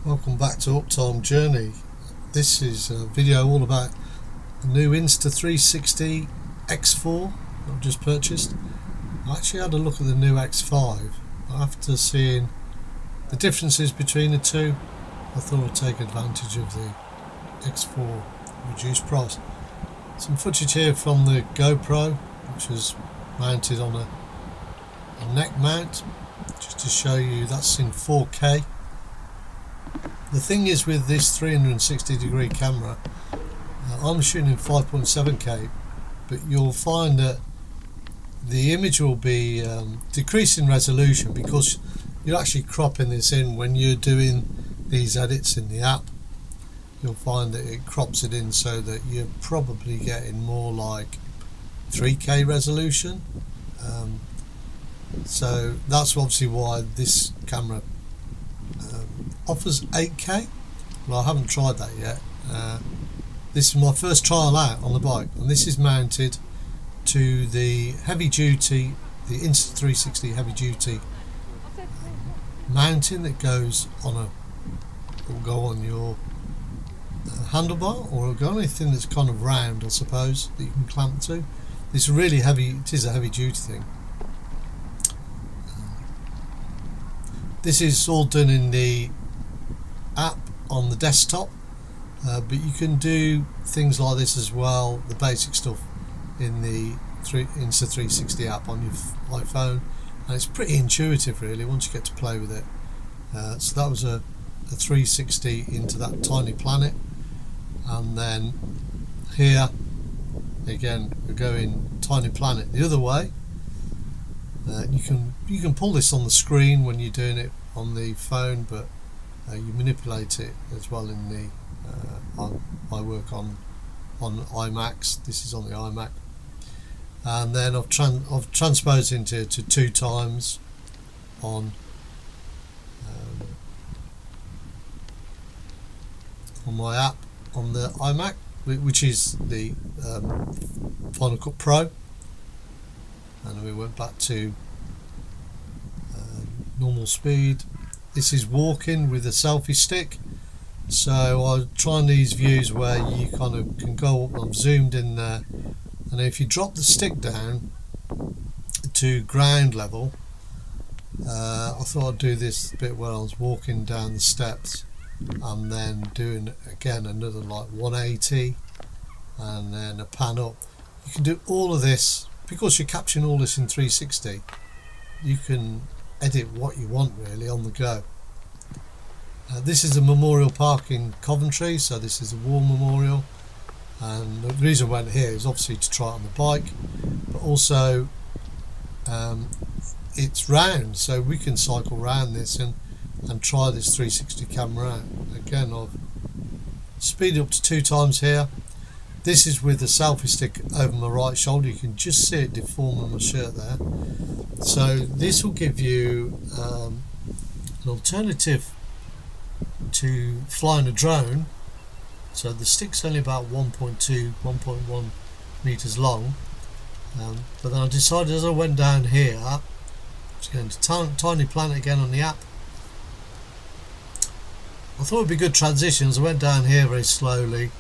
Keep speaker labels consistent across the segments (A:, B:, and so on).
A: Welcome back to Uptime Journey. This is a video all about the new Insta360 X4 that I've just purchased. I actually had a look at the new X5. After seeing the differences between the two, I thought I'd take advantage of the X4 reduced price. Some footage here from the GoPro, which is mounted on a neck mount, just to show you that's in 4K. The thing is with this 360 degree camera, I'm shooting in 5.7K, but you'll find that the image will be decreased in resolution because you're actually cropping this in when you're doing these edits in the app. You'll find that it crops it in so that you're probably getting more like 3K resolution. So that's obviously why this camera offers 8K. Well, I haven't tried that yet. This is my first trial out on the bike, and this is mounted to the heavy duty, the Insta360 heavy duty mounting that goes on will go on your handlebar, or it'll go on anything that's kind of round, I suppose, that you can clamp to. It's really heavy. It is a heavy duty thing. This is all done in the app on the desktop, but you can do things like this as well, the basic stuff, in the Insta360 app on your iPhone, and it's pretty intuitive really once you get to play with it. So that was a 360 into that tiny planet, and then here again we're going tiny planet the other way. You can pull this on the screen when you're doing it on the phone, but you manipulate it as well in the I work on iMacs. This is on the iMac, and then I've transposed into to 2 times on my app on the iMac, which is the Final Cut Pro, and we went back to normal speed. This is walking with a selfie stick, so I'm trying these views where you kind of can go up. I'm zoomed in there, and if you drop the stick down to ground level, I thought I'd do this bit where I was walking down the steps and then doing again another like 180 and then a pan up. You can do all of this because you're capturing all this in 360. You can edit what you want really on the go. This is a memorial park in Coventry, so this is a war memorial, and the reason I went here is obviously to try it on the bike, but also it's round, so we can cycle round this and try this 360 camera out. Again, I've speeded up to 2 times here. This is with the selfie stick over my right shoulder. You can just see it deforming my shirt there. So this will give you an alternative to flying a drone. So the stick's only about 1.1 meters long, but then I decided as I went down here, I was going to Tiny Planet again on the app. I thought it would be good transition as I went down here very slowly,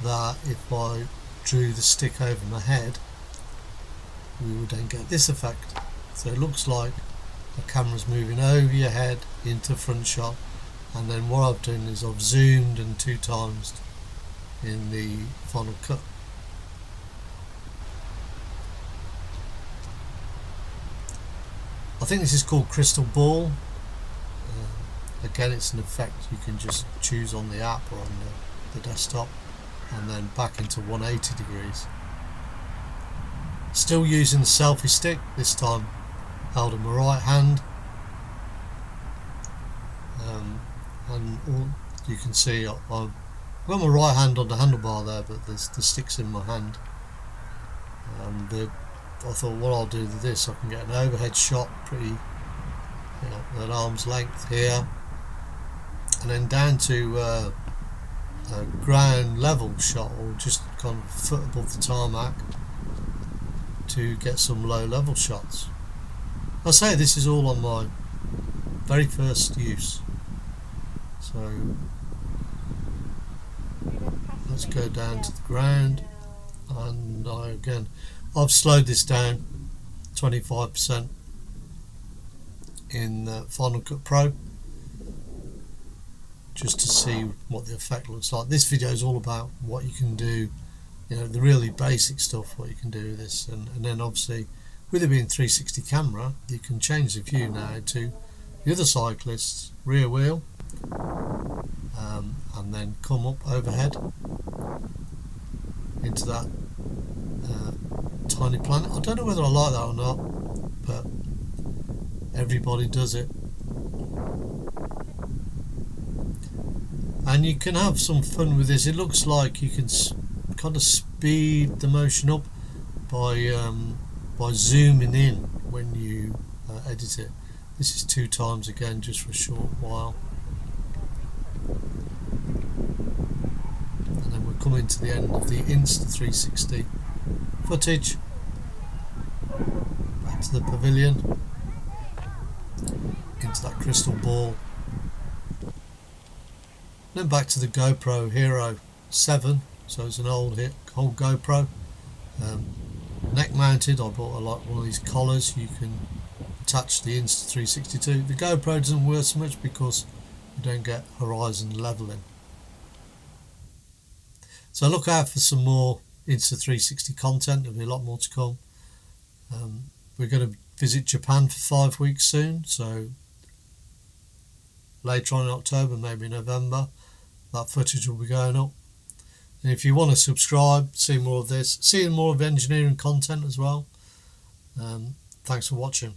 A: that if I drew the stick over my head, we would then get this effect. So it looks like the camera's moving over your head into front shot, and then what I've done is I've zoomed and 2 times in the Final Cut. I think this is called Crystal Ball. Again, it's an effect you can just choose on the app or on the desktop, and then back into 180 degrees. Still using the selfie stick, this time held in my right hand, and all you can see I've got my right hand on the handlebar there, but the stick's in my hand. I thought what I'll do with this, I can get an overhead shot pretty at arm's length here, and then down to a ground level shot, or just kind of a foot above the tarmac, to get some low level shots. I say this is all on my very first use, So let's go down to the ground, and I've slowed this down 25% in Final Cut Pro just to see what the effect looks like. This video is all about what you can do, the really basic stuff, what you can do with this, and then obviously with it being 360 camera, you can change the view now to the other cyclist's rear wheel, and then come up overhead into that tiny planet. I don't know whether I like that or not, but everybody does it. And you can have some fun with this. It looks like you can kind of speed the motion up by zooming in when you edit it. This is 2 times again, just for a short while. And then we're coming to the end of the Insta360 footage. Back to the pavilion, into that crystal ball. Then back to the GoPro Hero 7, so it's an old GoPro, neck mounted. I bought one of these collars you can attach the Insta360 to. The GoPro doesn't work so much because you don't get horizon leveling. So look out for some more Insta360 content. There'll be a lot more to come. We're going to visit Japan for 5 weeks soon, so later on in October, maybe November, that footage will be going up. And if you want to subscribe, see more of this, see more of engineering content as well. Thanks for watching.